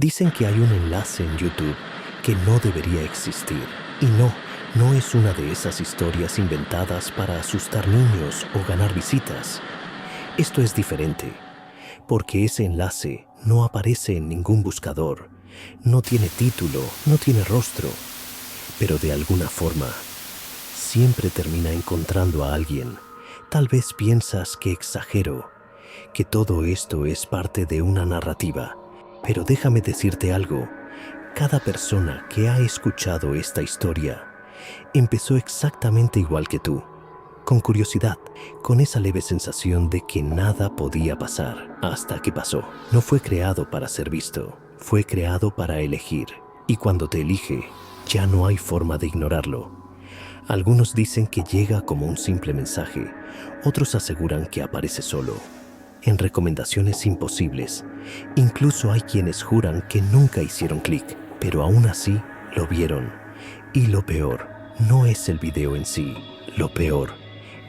Dicen que hay un enlace en YouTube que no debería existir. Y no es una de esas historias inventadas para asustar niños o ganar visitas. Esto es diferente, porque ese enlace no aparece en ningún buscador, no tiene título, no tiene rostro, pero de alguna forma siempre termina encontrando a alguien. Tal vez piensas que exagero, que todo esto es parte de una narrativa, pero déjame decirte algo. Cada persona que ha escuchado esta historia empezó exactamente igual que tú, con curiosidad, con esa leve sensación de que nada podía pasar hasta que pasó. No fue creado para ser visto, fue creado para elegir. Y cuando te elige, ya no hay forma de ignorarlo. Algunos dicen que llega como un simple mensaje, otros aseguran que aparece solo, en recomendaciones imposibles. Incluso hay quienes juran que nunca hicieron clic, pero aún así lo vieron. Y lo peor no es el video en sí, lo peor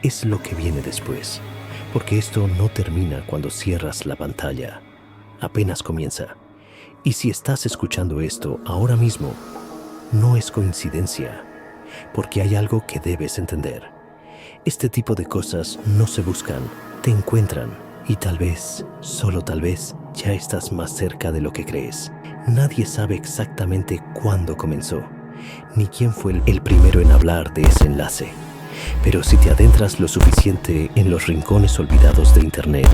es lo que viene después, porque esto no termina cuando cierras la pantalla, apenas comienza. Y si estás escuchando esto ahora mismo, no es coincidencia, porque hay algo que debes entender. Este tipo de cosas no se buscan, te encuentran, y tal vez, solo tal vez, ya estás más cerca de lo que crees. Nadie sabe exactamente cuándo comenzó, ni quién fue el primero en hablar de ese enlace. Pero si te adentras lo suficiente en los rincones olvidados de Internet,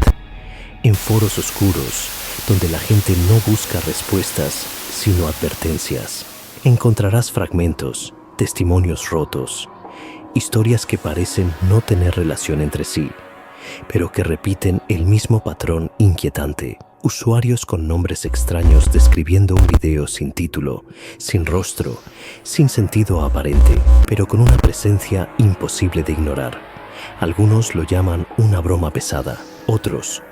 en foros oscuros, donde la gente no busca respuestas, sino advertencias, encontrarás fragmentos, testimonios rotos, historias que parecen no tener relación entre sí, pero que repiten el mismo patrón inquietante. Usuarios con nombres extraños describiendo un video sin título, sin rostro, sin sentido aparente, pero con una presencia imposible de ignorar. Algunos lo llaman una broma pesada, otros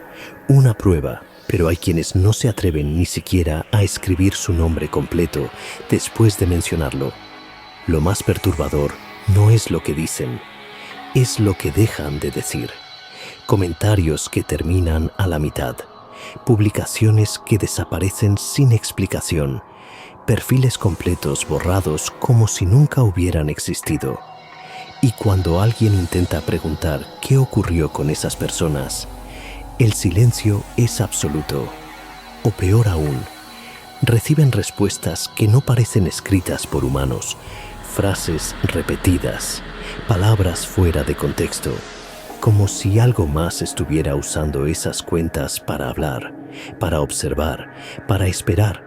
una prueba, pero hay quienes no se atreven ni siquiera a escribir su nombre completo después de mencionarlo. Lo más perturbador no es lo que dicen, es lo que dejan de decir. Comentarios que terminan a la mitad, publicaciones que desaparecen sin explicación, perfiles completos borrados como si nunca hubieran existido. Y cuando alguien intenta preguntar qué ocurrió con esas personas, el silencio es absoluto. O peor aún, reciben respuestas que no parecen escritas por humanos, frases repetidas, palabras fuera de contexto, como si algo más estuviera usando esas cuentas para hablar, para observar, para esperar.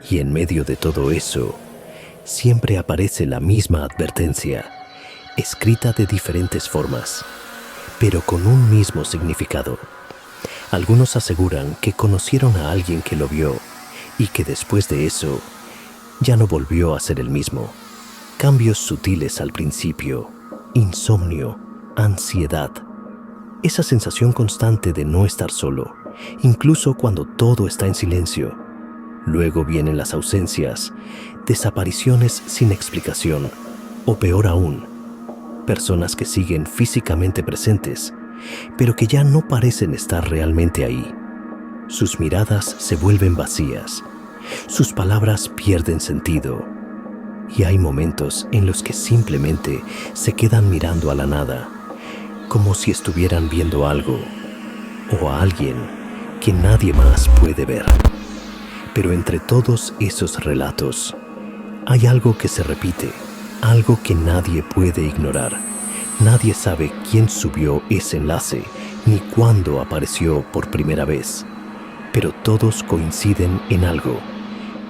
Y en medio de todo eso, siempre aparece la misma advertencia, escrita de diferentes formas, pero con un mismo significado. Algunos aseguran que conocieron a alguien que lo vio y que después de eso ya no volvió a ser el mismo. Cambios sutiles al principio, insomnio, ansiedad, esa sensación constante de no estar solo, incluso cuando todo está en silencio. Luego vienen las ausencias, desapariciones sin explicación, o peor aún, personas que siguen físicamente presentes, pero que ya no parecen estar realmente ahí. Sus miradas se vuelven vacías, sus palabras pierden sentido, y hay momentos en los que simplemente se quedan mirando a la nada, como si estuvieran viendo algo o a alguien que nadie más puede ver. Pero entre todos esos relatos, hay algo que se repite, algo que nadie puede ignorar. Nadie sabe quién subió ese enlace ni cuándo apareció por primera vez, pero todos coinciden en algo.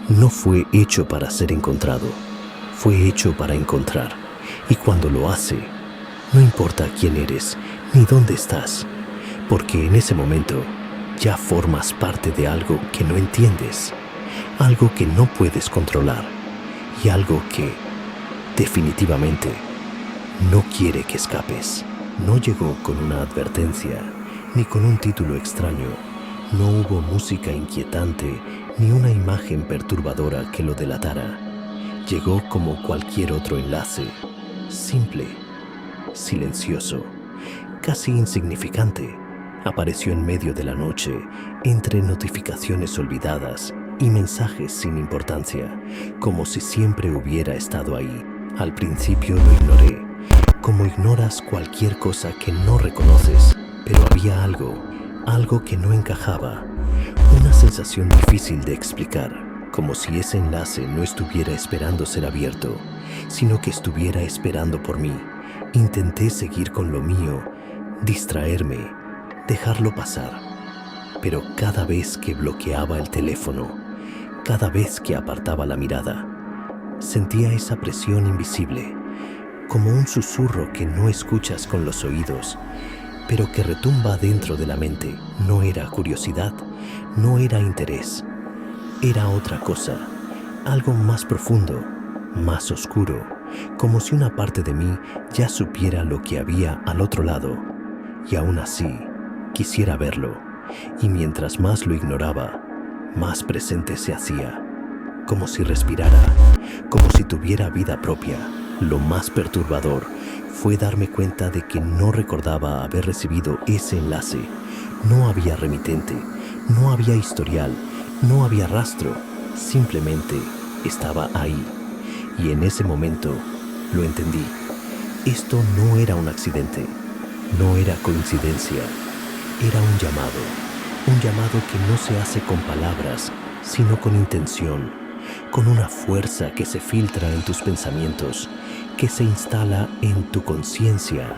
No fue hecho para ser encontrado, fue hecho para encontrar. Y cuando lo hace, no importa quién eres ni dónde estás, porque en ese momento ya formas parte de algo que no entiendes, algo que no puedes controlar y algo que, definitivamente, no quiere que escapes. No llegó con una advertencia, ni con un título extraño. No hubo música inquietante, ni una imagen perturbadora que lo delatara. Llegó como cualquier otro enlace, simple, silencioso, casi insignificante. Apareció en medio de la noche, entre notificaciones olvidadas, y mensajes sin importancia, como si siempre hubiera estado ahí. Al principio lo ignoré, como ignoras cualquier cosa que no reconoces, pero había algo que no encajaba, una sensación difícil de explicar, como si ese enlace no estuviera esperando ser abierto, sino que estuviera esperando por mí. Intenté seguir con lo mío, distraerme, dejarlo pasar, pero cada vez que bloqueaba el teléfono, cada vez que apartaba la mirada, sentía esa presión invisible, como un susurro que no escuchas con los oídos, pero que retumba dentro de la mente. No era curiosidad, no era interés, era otra cosa, algo más profundo, más oscuro, como si una parte de mí ya supiera lo que había al otro lado, y aún así quisiera verlo, y mientras más lo ignoraba, más presente se hacía, como si respirara, como si tuviera vida propia. Lo más perturbador fue darme cuenta de que no recordaba haber recibido ese enlace. No había remitente, no había historial, no había rastro, simplemente estaba ahí. Y en ese momento lo entendí. Esto no era un accidente, no era coincidencia, era un llamado que no se hace con palabras, sino con intención, con una fuerza que se filtra en tus pensamientos, que se instala en tu conciencia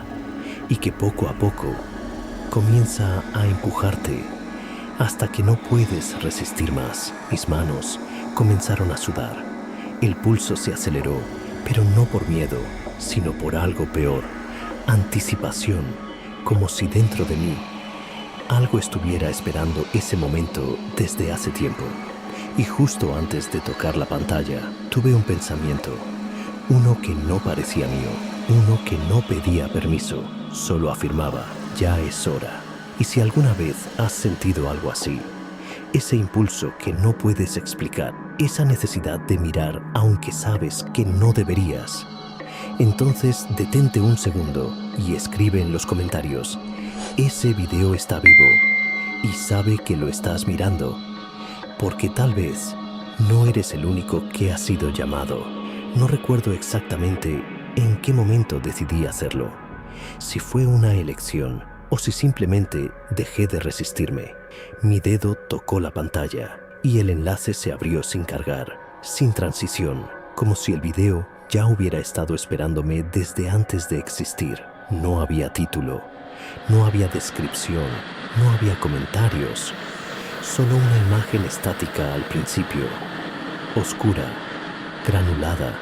y que poco a poco comienza a empujarte hasta que no puedes resistir más. Mis manos comenzaron a sudar, el pulso se aceleró, pero no por miedo, sino por algo peor, anticipación, como si dentro de mí algo estuviera esperando ese momento desde hace tiempo. Y justo antes de tocar la pantalla, tuve un pensamiento, uno que no parecía mío, uno que no pedía permiso, solo afirmaba, ya es hora. Y si alguna vez has sentido algo así, ese impulso que no puedes explicar, esa necesidad de mirar aunque sabes que no deberías, entonces detente un segundo y escribe en los comentarios, ese video está vivo y sabe que lo estás mirando, porque tal vez no eres el único que ha sido llamado. No recuerdo exactamente en qué momento decidí hacerlo, si fue una elección o si simplemente dejé de resistirme. Mi dedo tocó la pantalla y el enlace se abrió sin cargar, sin transición, como si el video ya hubiera estado esperándome desde antes de existir. No había título, no había descripción, no había comentarios, solo una imagen estática al principio, oscura, granulada,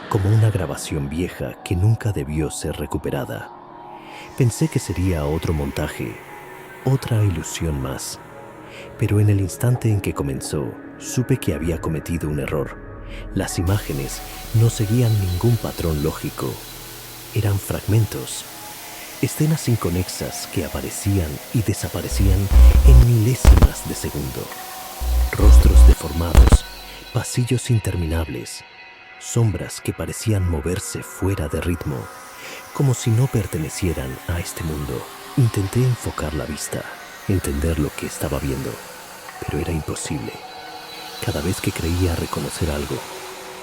como una grabación vieja que nunca debió ser recuperada. Pensé que sería otro montaje, otra ilusión más, pero en el instante en que comenzó, supe que había cometido un error. Las imágenes no seguían ningún patrón lógico, eran fragmentos, escenas inconexas que aparecían y desaparecían en milésimas de segundo. Rostros deformados, pasillos interminables, sombras que parecían moverse fuera de ritmo, como si no pertenecieran a este mundo. Intenté enfocar la vista, entender lo que estaba viendo, pero era imposible. Cada vez que creía reconocer algo,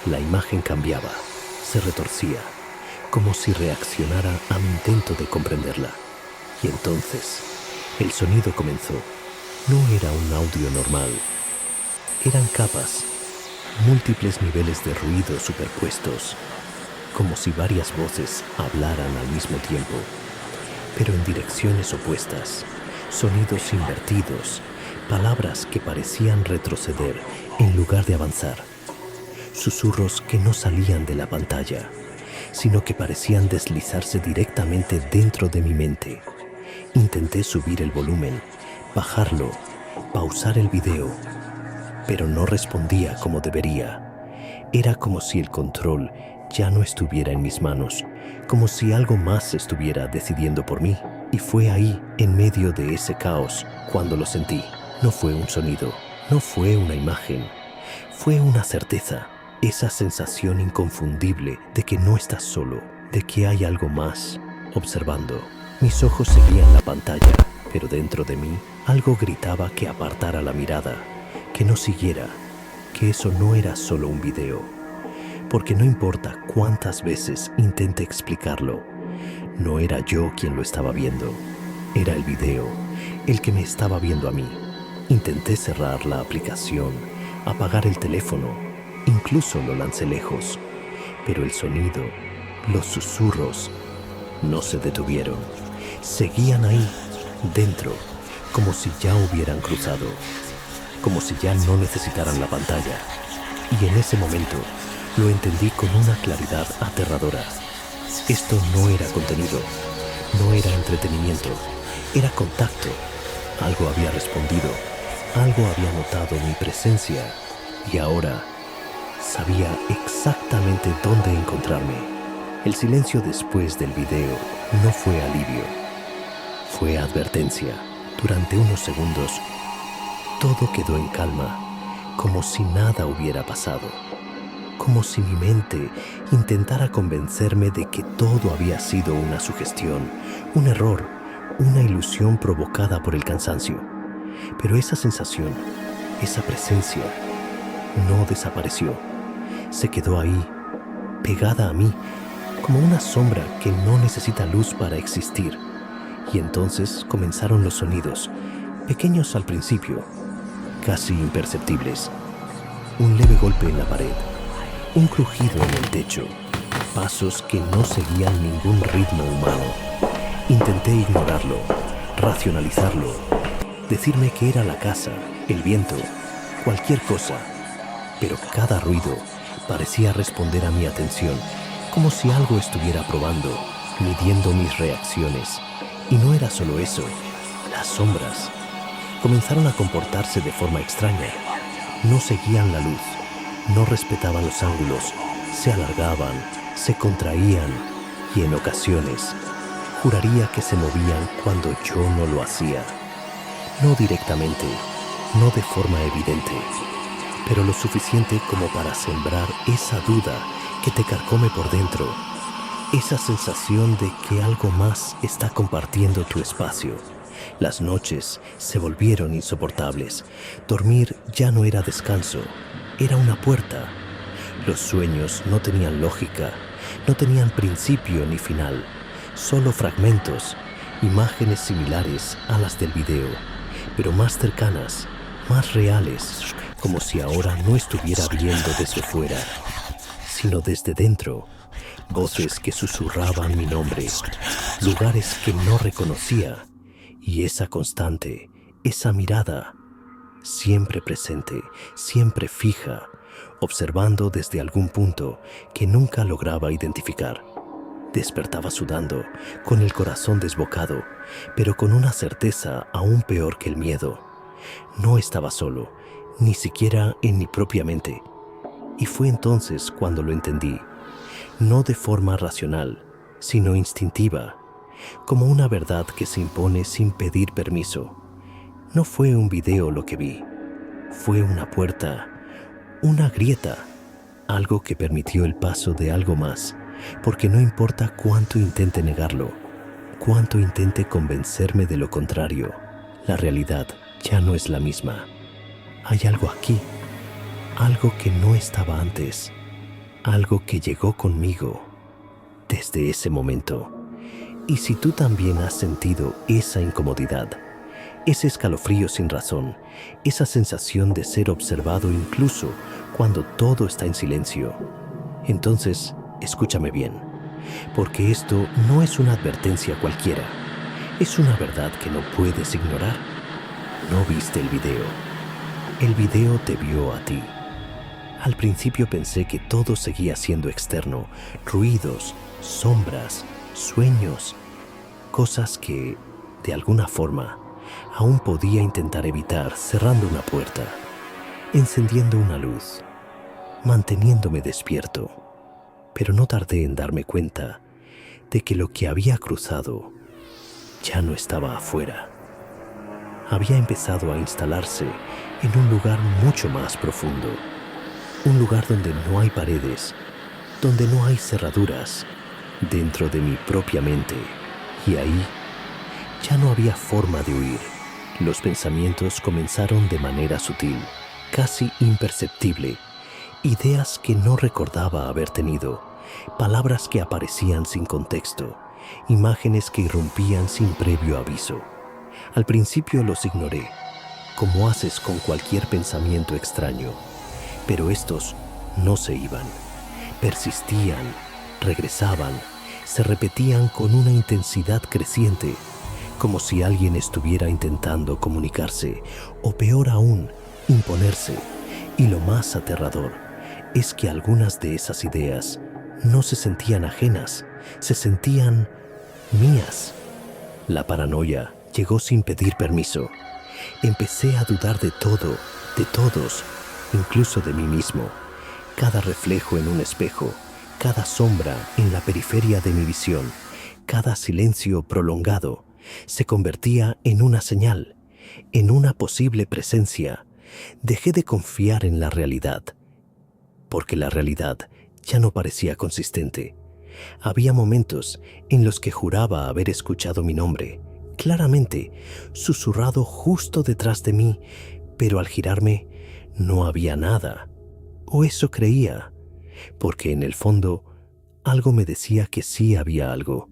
la imagen cambiaba, se retorcía, como si reaccionara a mi intento de comprenderla. Y entonces, el sonido comenzó. No era un audio normal. Eran capas, múltiples niveles de ruido superpuestos, como si varias voces hablaran al mismo tiempo, pero en direcciones opuestas, sonidos invertidos, palabras que parecían retroceder en lugar de avanzar, susurros que no salían de la pantalla, sino que parecían deslizarse directamente dentro de mi mente. Intenté subir el volumen, bajarlo, pausar el video, pero no respondía como debería. Era como si el control ya no estuviera en mis manos, como si algo más estuviera decidiendo por mí. Y fue ahí, en medio de ese caos, cuando lo sentí. No fue un sonido, no fue una imagen, fue una certeza. Esa sensación inconfundible de que no estás solo, de que hay algo más observando. Mis ojos seguían la pantalla, pero dentro de mí algo gritaba que apartara la mirada, que no siguiera, que eso no era solo un video, porque no importa cuántas veces intente explicarlo, no era yo quien lo estaba viendo, era el video el que me estaba viendo a mí. Intenté cerrar la aplicación, apagar el teléfono, incluso lo lancé lejos, pero el sonido, los susurros, no se detuvieron. Seguían ahí, dentro, como si ya hubieran cruzado, como si ya no necesitaran la pantalla. Y en ese momento lo entendí con una claridad aterradora. Esto no era contenido, no era entretenimiento, era contacto. Algo había respondido, algo había notado mi presencia y ahora sabía exactamente dónde encontrarme. El silencio después del video no fue alivio, fue advertencia. Durante unos segundos, todo quedó en calma, como si nada hubiera pasado, como si mi mente intentara convencerme de que todo había sido una sugestión, un error, una ilusión provocada por el cansancio. Pero esa sensación, esa presencia, no desapareció. Se quedó ahí, pegada a mí, como una sombra que no necesita luz para existir. Y entonces comenzaron los sonidos, pequeños al principio, casi imperceptibles. Un leve golpe en la pared, un crujido en el techo, pasos que no seguían ningún ritmo humano. Intenté ignorarlo, racionalizarlo, decirme que era la casa, el viento, cualquier cosa, pero cada ruido parecía responder a mi atención, como si algo estuviera probando, midiendo mis reacciones. Y no era solo eso, las sombras comenzaron a comportarse de forma extraña. No seguían la luz, no respetaban los ángulos, se alargaban, se contraían y en ocasiones juraría que se movían cuando yo no lo hacía. No directamente, no de forma evidente, pero lo suficiente como para sembrar esa duda que te carcome por dentro, esa sensación de que algo más está compartiendo tu espacio. Las noches se volvieron insoportables. Dormir ya no era descanso, era una puerta. Los sueños no tenían lógica, no tenían principio ni final, solo fragmentos, imágenes similares a las del video, pero más cercanas, más reales, como si ahora no estuviera viendo desde fuera, sino desde dentro. Voces que susurraban mi nombre, lugares que no reconocía, y esa constante, esa mirada, siempre presente, siempre fija, observando desde algún punto que nunca lograba identificar. Despertaba sudando, con el corazón desbocado, pero con una certeza aún peor que el miedo. No estaba solo, ni siquiera en mi propia mente. Y fue entonces cuando lo entendí, no de forma racional, sino instintiva, como una verdad que se impone sin pedir permiso. No fue un video lo que vi, fue una puerta, una grieta, algo que permitió el paso de algo más, porque no importa cuánto intente negarlo, cuánto intente convencerme de lo contrario, la realidad ya no es la misma. Hay algo aquí, algo que no estaba antes, algo que llegó conmigo desde ese momento. Y si tú también has sentido esa incomodidad, ese escalofrío sin razón, esa sensación de ser observado incluso cuando todo está en silencio, entonces escúchame bien, porque esto no es una advertencia cualquiera, es una verdad que no puedes ignorar. No viste el video te vio a ti. Al principio pensé que todo seguía siendo externo, ruidos, sombras, sueños, cosas que, de alguna forma, aún podía intentar evitar cerrando una puerta, encendiendo una luz, manteniéndome despierto. Pero no tardé en darme cuenta de que lo que había cruzado ya no estaba afuera. Había empezado a instalarse en un lugar mucho más profundo, un lugar donde no hay paredes, donde no hay cerraduras, dentro de mi propia mente. Y ahí ya no había forma de huir. Los pensamientos comenzaron de manera sutil, casi imperceptible, ideas que no recordaba haber tenido, palabras que aparecían sin contexto, imágenes que irrumpían sin previo aviso. Al principio los ignoré, como haces con cualquier pensamiento extraño, pero estos no se iban, persistían, regresaban, se repetían con una intensidad creciente, como si alguien estuviera intentando comunicarse, o peor aún, imponerse. Y lo más aterrador es que algunas de esas ideas no se sentían ajenas, se sentían mías. La paranoia llegó sin pedir permiso. Empecé a dudar de todo, de todos, incluso de mí mismo. Cada reflejo en un espejo, cada sombra en la periferia de mi visión, cada silencio prolongado, se convertía en una señal, en una posible presencia. Dejé de confiar en la realidad, porque la realidad ya no parecía consistente. Había momentos en los que juraba haber escuchado mi nombre, claramente, susurrado justo detrás de mí, pero al girarme no había nada. O eso creía, porque en el fondo algo me decía que sí había algo,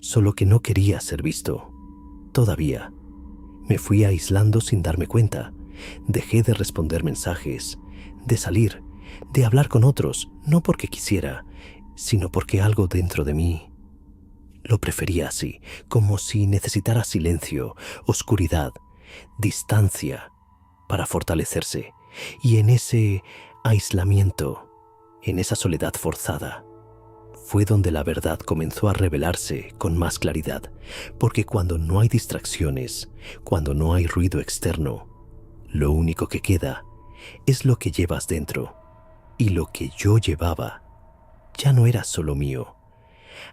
solo que no quería ser visto. Todavía. Me fui aislando sin darme cuenta. Dejé de responder mensajes, de salir, de hablar con otros, no porque quisiera, sino porque algo dentro de mí lo prefería así, como si necesitara silencio, oscuridad, distancia para fortalecerse. Y en ese aislamiento, en esa soledad forzada, fue donde la verdad comenzó a revelarse con más claridad, porque cuando no hay distracciones, cuando no hay ruido externo, lo único que queda es lo que llevas dentro, y lo que yo llevaba ya no era solo mío.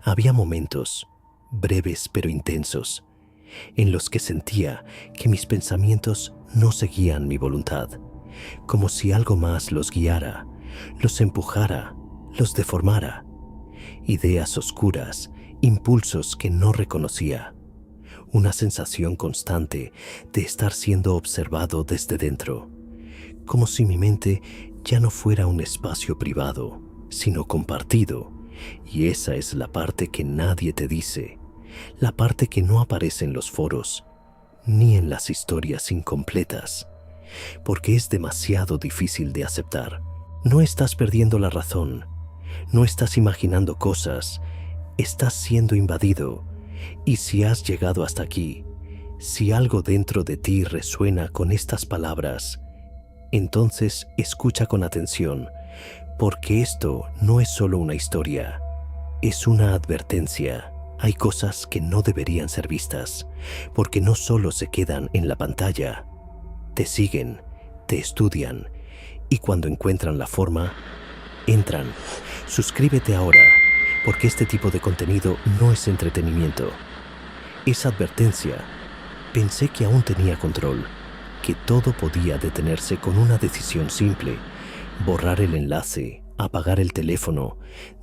Había momentos, breves pero intensos, en los que sentía que mis pensamientos no seguían mi voluntad, como si algo más los guiara, los empujara, los deformara. Ideas oscuras, impulsos que no reconocía, una sensación constante de estar siendo observado desde dentro, como si mi mente ya no fuera un espacio privado, sino compartido. Y esa es la parte que nadie te dice, la parte que no aparece en los foros, ni en las historias incompletas, porque es demasiado difícil de aceptar. No estás perdiendo la razón, no estás imaginando cosas, estás siendo invadido. Y si has llegado hasta aquí, si algo dentro de ti resuena con estas palabras, entonces escucha con atención, porque esto no es solo una historia, es una advertencia. Hay cosas que no deberían ser vistas, porque no solo se quedan en la pantalla, te siguen, te estudian, y cuando encuentran la forma, entran. Suscríbete ahora, porque este tipo de contenido no es entretenimiento, es advertencia. Pensé que aún tenía control, que todo podía detenerse con una decisión simple: borrar el enlace, apagar el teléfono,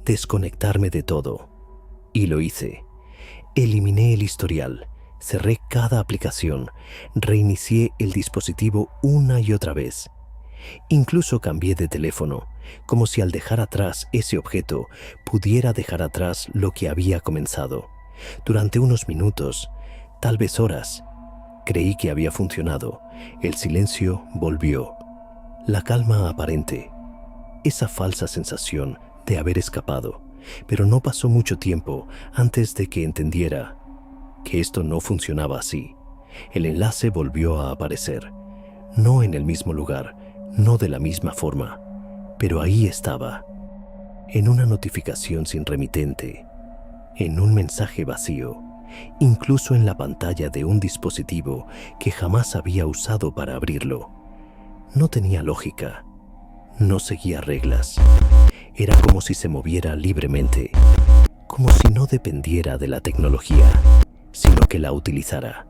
desconectarme de todo. Y lo hice. Eliminé el historial, cerré cada aplicación, reinicié el dispositivo una y otra vez. Incluso cambié de teléfono, como si al dejar atrás ese objeto pudiera dejar atrás lo que había comenzado. Durante unos minutos, tal vez horas, creí que había funcionado. El silencio volvió, la calma aparente, esa falsa sensación de haber escapado. Pero no pasó mucho tiempo antes de que entendiera que esto no funcionaba así. El enlace volvió a aparecer, no en el mismo lugar, no de la misma forma, pero ahí estaba, en una notificación sin remitente, en un mensaje vacío, incluso en la pantalla de un dispositivo que jamás había usado para abrirlo. No tenía lógica, no seguía reglas. Era como si se moviera libremente, como si no dependiera de la tecnología, sino que la utilizara.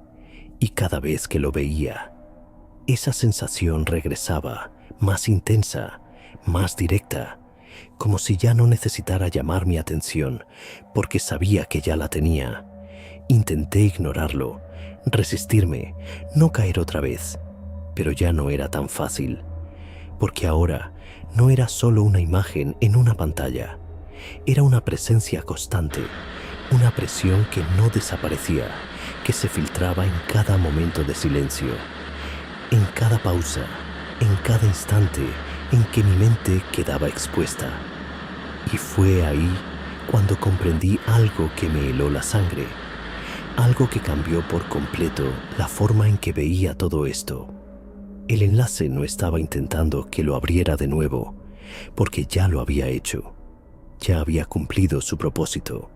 Y cada vez que lo veía, esa sensación regresaba, más intensa, más directa, como si ya no necesitara llamar mi atención, porque sabía que ya la tenía. Intenté ignorarlo, resistirme, no caer otra vez, pero ya no era tan fácil. porque ahora no era solo una imagen en una pantalla, era una presencia constante, una presión que no desaparecía, que se filtraba en cada momento de silencio, en cada pausa, en cada instante en que mi mente quedaba expuesta. Y fue ahí cuando comprendí algo que me heló la sangre, algo que cambió por completo la forma en que veía todo esto. El enlace no estaba intentando que lo abriera de nuevo, porque ya lo había hecho. Ya había cumplido su propósito.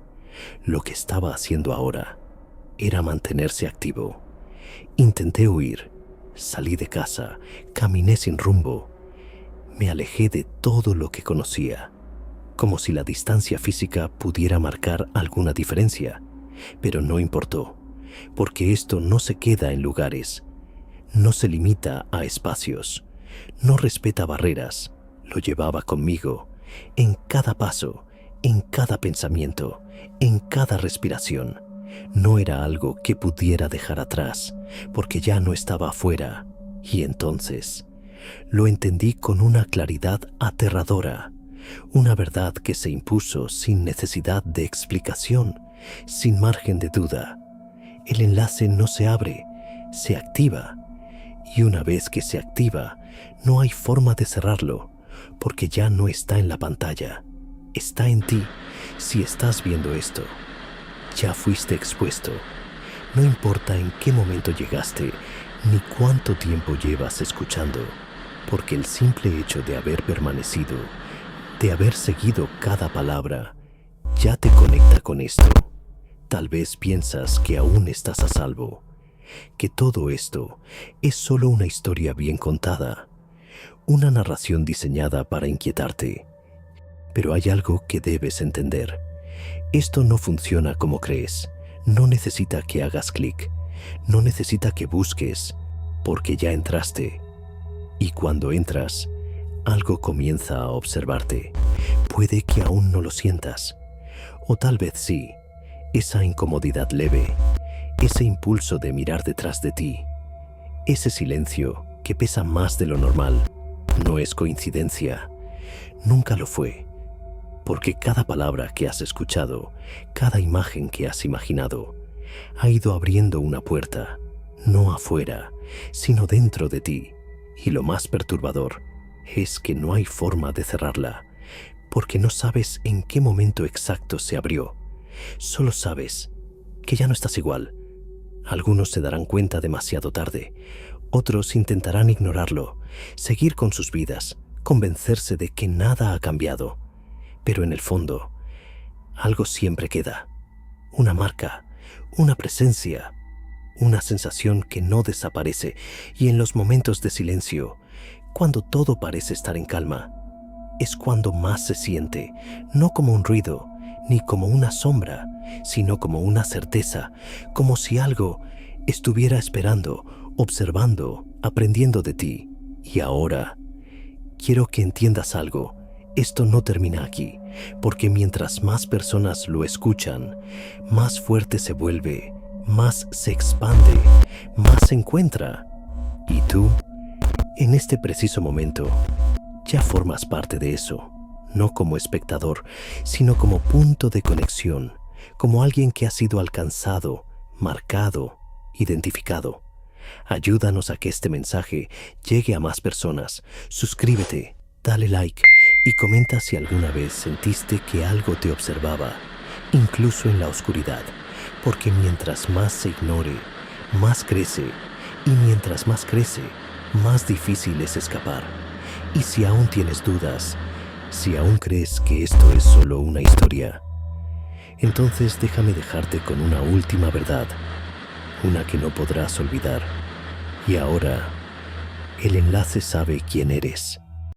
Lo que estaba haciendo ahora era mantenerse activo. Intenté huir, salí de casa, caminé sin rumbo. Me alejé de todo lo que conocía, como si la distancia física pudiera marcar alguna diferencia. Pero no importó, porque esto no se queda en lugares, no se limita a espacios, no respeta barreras. Lo llevaba conmigo, en cada paso, en cada pensamiento, en cada respiración. No era algo que pudiera dejar atrás, porque ya no estaba afuera. Y entonces lo entendí con una claridad aterradora, una verdad que se impuso sin necesidad de explicación, sin margen de duda. El enlace no se abre, se activa. Y una vez que se activa, no hay forma de cerrarlo, porque ya no está en la pantalla, está en ti. Si estás viendo esto, ya fuiste expuesto. No importa en qué momento llegaste, ni cuánto tiempo llevas escuchando, porque el simple hecho de haber permanecido, de haber seguido cada palabra, ya te conecta con esto. Tal vez piensas que aún estás a salvo, que todo esto es solo una historia bien contada, una narración diseñada para inquietarte. Pero hay algo que debes entender. Esto no funciona como crees. No necesita que hagas clic, no necesita que busques, porque ya entraste. Y cuando entras, algo comienza a observarte. Puede que aún no lo sientas, o tal vez sí, esa incomodidad leve, ese impulso de mirar detrás de ti, ese silencio que pesa más de lo normal. No es coincidencia, nunca lo fue, porque cada palabra que has escuchado, cada imagen que has imaginado, ha ido abriendo una puerta, no afuera, sino dentro de ti. Y lo más perturbador es que no hay forma de cerrarla, porque no sabes en qué momento exacto se abrió. Solo sabes que ya no estás igual. Algunos se darán cuenta demasiado tarde, otros intentarán ignorarlo, seguir con sus vidas, convencerse de que nada ha cambiado. Pero en el fondo, algo siempre queda. Una marca, una presencia, una sensación que no desaparece. Y en los momentos de silencio, cuando todo parece estar en calma, es cuando más se siente, no como un ruido, ni como una sombra, sino como una certeza, como si algo estuviera esperando, observando, aprendiendo de ti. Y ahora, quiero que entiendas algo. Esto no termina aquí, porque mientras más personas lo escuchan, más fuerte se vuelve, más se expande, más se encuentra. Y tú, en este preciso momento, ya formas parte de eso, no como espectador, sino como punto de conexión, como alguien que ha sido alcanzado, marcado, identificado. Ayúdanos a que este mensaje llegue a más personas. Suscríbete, dale like y comenta si alguna vez sentiste que algo te observaba, incluso en la oscuridad, porque mientras más se ignore, más crece, y mientras más crece, más difícil es escapar. Y si aún tienes dudas, si aún crees que esto es solo una historia, entonces déjame dejarte con una última verdad, una que no podrás olvidar. Y ahora, el enlace sabe quién eres.